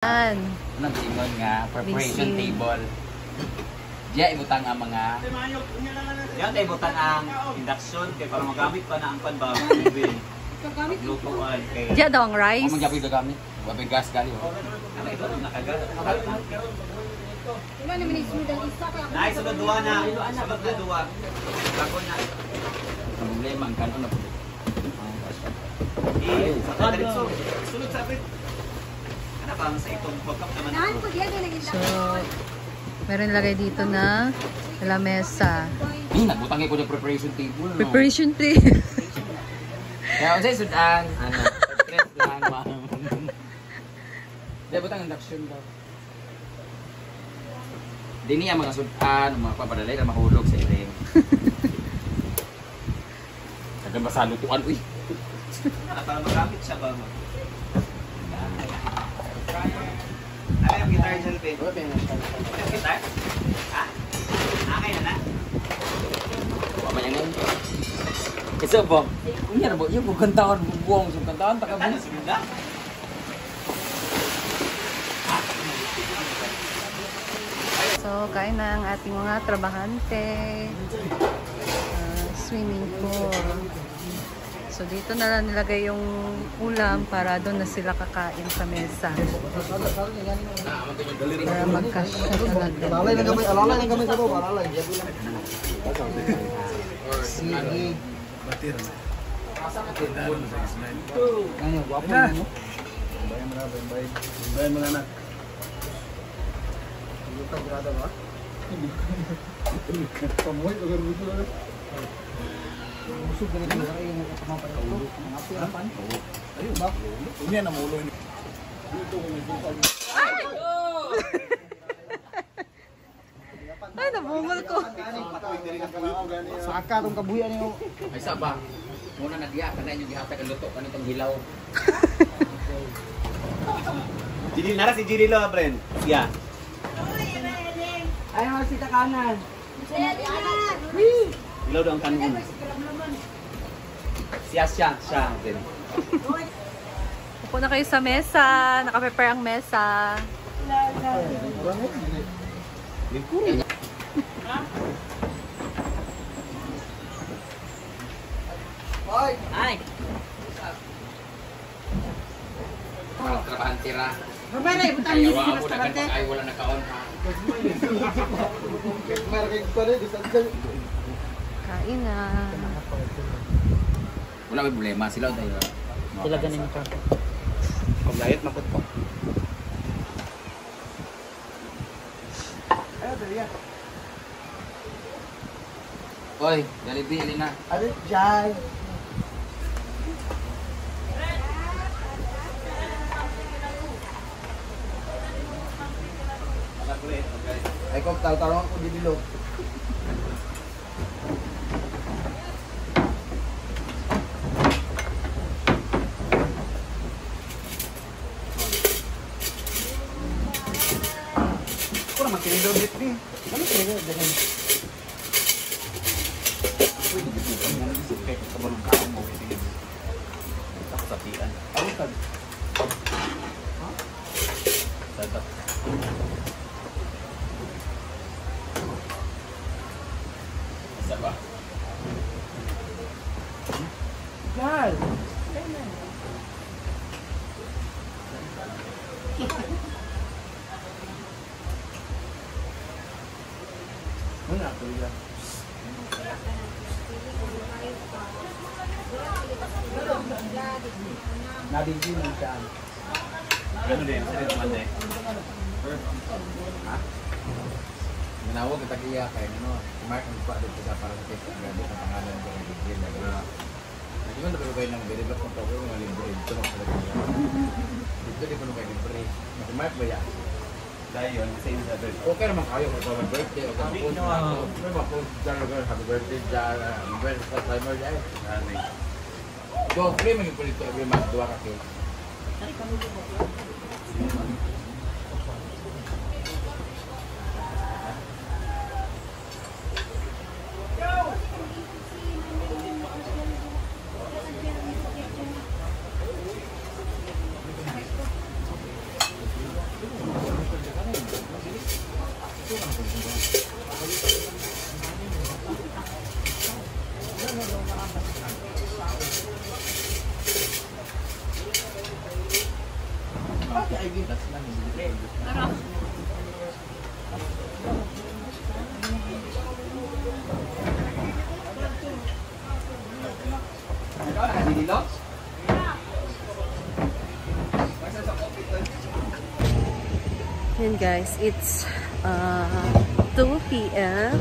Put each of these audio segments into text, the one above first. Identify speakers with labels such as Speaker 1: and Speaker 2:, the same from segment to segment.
Speaker 1: Anong gingon nga preparation table. Diya ibutang ang mga
Speaker 2: yan tayo ibutang ang induction kay para magamit pa na ang panbago movie. Lutuan kay
Speaker 3: Diya daw ang rice.
Speaker 1: Amo gyapon gamit. Wabe gas gali.
Speaker 2: ano ito nakagat.
Speaker 4: Wala naman yung sumidang isa kaya ako.
Speaker 2: Nice sunod duwa na. Sunod na duwa. Bago na.
Speaker 1: Ang problema ang kanon na po.
Speaker 2: Sa diretso. Sunod sa bit. Ano ba sa itong pagkap naman?
Speaker 4: Naan ko diyan na naging
Speaker 3: So, meron lagay dito na lamesa.
Speaker 1: Nagbutang ko ng preparation table. No?
Speaker 3: Preparation table.
Speaker 1: Kaya unsay sudan ano stress lang ma. Diya butang induction daw. Dini ang mga sudan, mga papadalay na mahulog sa irin. Tagan ba sa lutuan uy.
Speaker 2: Para magamit siya ba mo? Ano yung guitar dyan, Ben? Yung guitar? Ha? Nakay na na?
Speaker 1: Mamaya ngayon. Isa ba? Unya na ba? Yung kantahan, buwang sa kantahan.
Speaker 2: Ano, sumunda?
Speaker 3: So, kain na ang ating mga trabahante. Swimming pool. So, dito na lang nilagay yung ulam para doon na sila kakain sa mesa. Para magkasya talaga.
Speaker 5: Alalay ng gamay sa baba, alalay. Sige. Batir na. Ano, guwapo na. Bayan mga anak. Hindi ka grada ba? Pamuhay, agar gusto na. Usog na rin yung yung kapamapay ko. Mga pirapan. Ayun ba? Hindi na namulo. Dito ko may bukal.
Speaker 3: Ay, nabungol ko.
Speaker 5: Saka itong kabuyan niyo.
Speaker 1: Ay sa ba? Muna na diya, kana yung gihatag ang luto, kanito ang hilaw.
Speaker 2: Jiri, nara si Jiri lo, friend. Yeah.
Speaker 5: Ay, masita kanan.
Speaker 2: Ilaw daw ang kanon. Siya. Then.
Speaker 3: Upo na kayo sa mesa. Naka-prepare ang mesa.
Speaker 1: Ay! Parang trabahan tira.
Speaker 5: Mamaya, ibutang
Speaker 1: Ayaw
Speaker 5: niyo
Speaker 1: ako
Speaker 5: sa
Speaker 1: na
Speaker 5: restaurante.
Speaker 1: ay wala nakaon ha.
Speaker 5: Marking pa rin,
Speaker 3: Kain na.
Speaker 1: Wala may problema sila tayo.
Speaker 5: Sila ganin ka. Paglayat makot ko. Ayaw, dali yan.
Speaker 1: Oy, dali na.
Speaker 5: Ano dyan? Ay, kung talong ako di bilo. Ako naman kinilo dito ni. Ano kinilo dito?
Speaker 2: Pwede dito ang mga disipek sa balong kao mo. Ako sa pian.
Speaker 5: Ako kan.
Speaker 2: Sabat. Isa ba?
Speaker 5: Gal. Ano ako yan? Nabigyan mo siya.
Speaker 2: Ano din? Sa rin naman eh.
Speaker 1: Ha? Manawag kita kaya kay ano, mark ang pa dito sa para sa test ng gabi ng pangalan ko ng bigyan na gano'n. Hindi man dapat kayo ng deliver kung tawag yung mga libre dito na talaga. Dito di pa nung kayo libre. Mag-mark ba yan?
Speaker 2: Dahil yun, sa inyo sa bird.
Speaker 1: Okay naman kayo kung sa birthday o kung post na ako. May mga post dyan ako, happy birthday dyan, birthday sa timer dyan.
Speaker 2: Ano eh.
Speaker 1: Go, free mo yung pulito every month, duwa ka cake. That's lang.
Speaker 3: Tara.
Speaker 1: Ikaw, nakadililo?
Speaker 3: Yan guys, it's 2 p.m.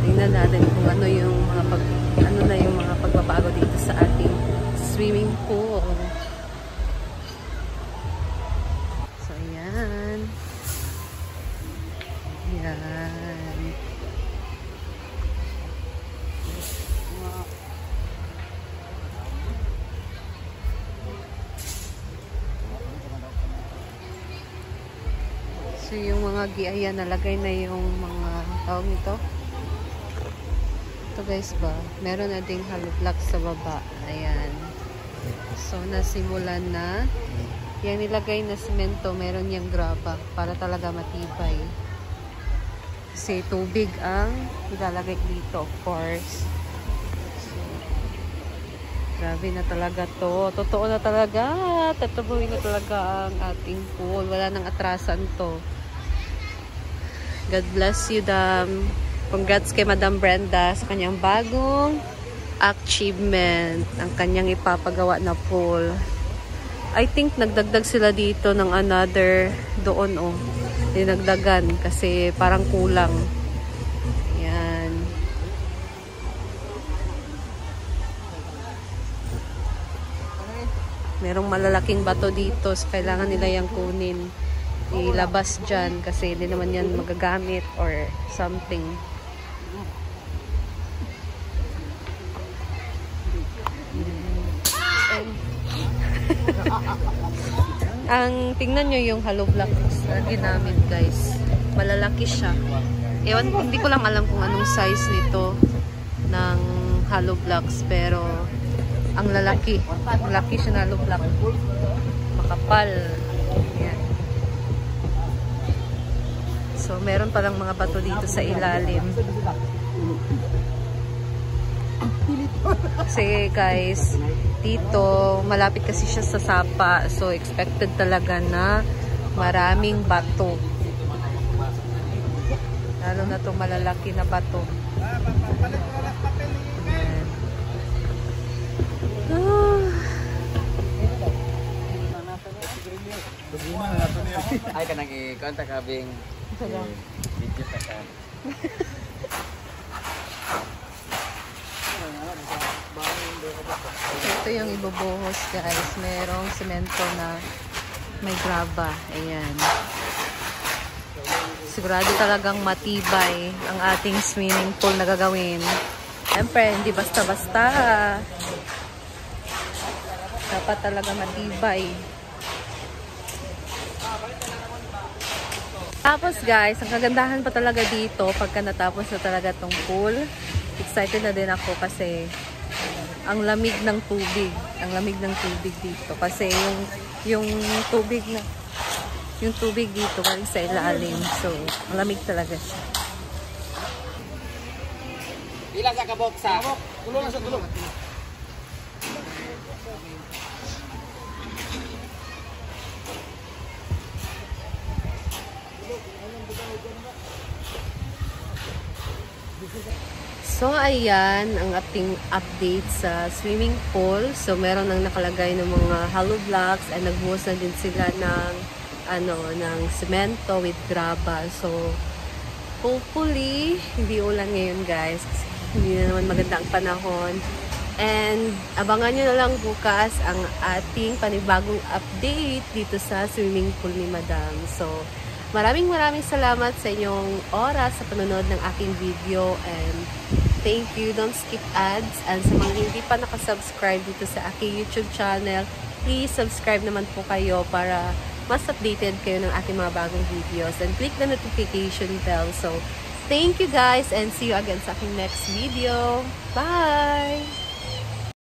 Speaker 3: Tingnan natin kung ano yung mga pagbabago dito sa ating swimming pool. So ayan. Ayan. So yung mga giaya nalagay na yung mga tawag nito. Ito guys ba, meron na ding hollow blocks sa baba. Ayan. So nasimulan na. Yung nilagay na semento, meron yung graba para talaga matibay. Kasi tubig ang ilalagay dito, of course. So, grabe na talaga to. Totoo na talaga. Tatabuhin na talaga ang ating pool. Wala nang atrasan to. God bless you, Dam. Congrats kay Madam Brenda sa kanyang bagong achievement. Ang kanyang ipapagawa na pool. I think nagdagdag sila dito ng another doon, oh. Dinagdagan kasi parang kulang. Yan. Merong malalaking bato dito. So kailangan nila yung kunin. Ilabas dyan kasi hindi naman yan magagamit or something. And ang tingnan nyo yung hollow blocks na ginamit guys. Malalaki siya. Ewan, hindi ko lang alam kung anong size nito ng hollow blocks pero ang lalaki. Malaki siya na hollow block. Makapal. Yan. So, meron palang mga bato dito sa ilalim. Kasi guys, dito malapit kasi siya sa sapa. So, expected talaga na maraming bato. Lalo na itong malalaki na bato. Ayan.
Speaker 1: Ay, kanang i-contact kabing. Video ka ka.
Speaker 3: Ito yung ibubuhos guys. Merong semento na may graba. Ayan. Sigurado talagang matibay ang ating swimming pool na gagawin. Siyempre, hindi basta-basta. Dapat talaga matibay. Tapos guys, ang kagandahan pa talaga dito pagka natapos na talaga tong pool. Excited na din ako kasi ang lamig ng tubig. Ang lamig ng tubig dito. Kasi yung tubig dito galing sa ilalim. So, ang lamig talaga siya.
Speaker 1: Ilan sa kabok sa? Tulong na siya, tulong.
Speaker 3: So, ayan ang ating update sa swimming pool. So, meron nang nakalagay ng mga hollow blocks and nagbuhos na din sila ng ng semento with graba. So, hopefully, hindi ulan ngayon guys. Kasi hindi na naman maganda ang panahon. And, abangan nyo na lang bukas ang ating panibagong update dito sa swimming pool ni Madam. So, maraming salamat sa inyong oras sa panonood ng aking video and thank you. Don't skip ads. And sa mga hindi pa nakasubscribe dito sa aking YouTube channel, please subscribe naman po kayo para mas updated kayo ng aking mga bagong videos. And click the notification bell. So, thank you guys and see you again sa aking next video. Bye!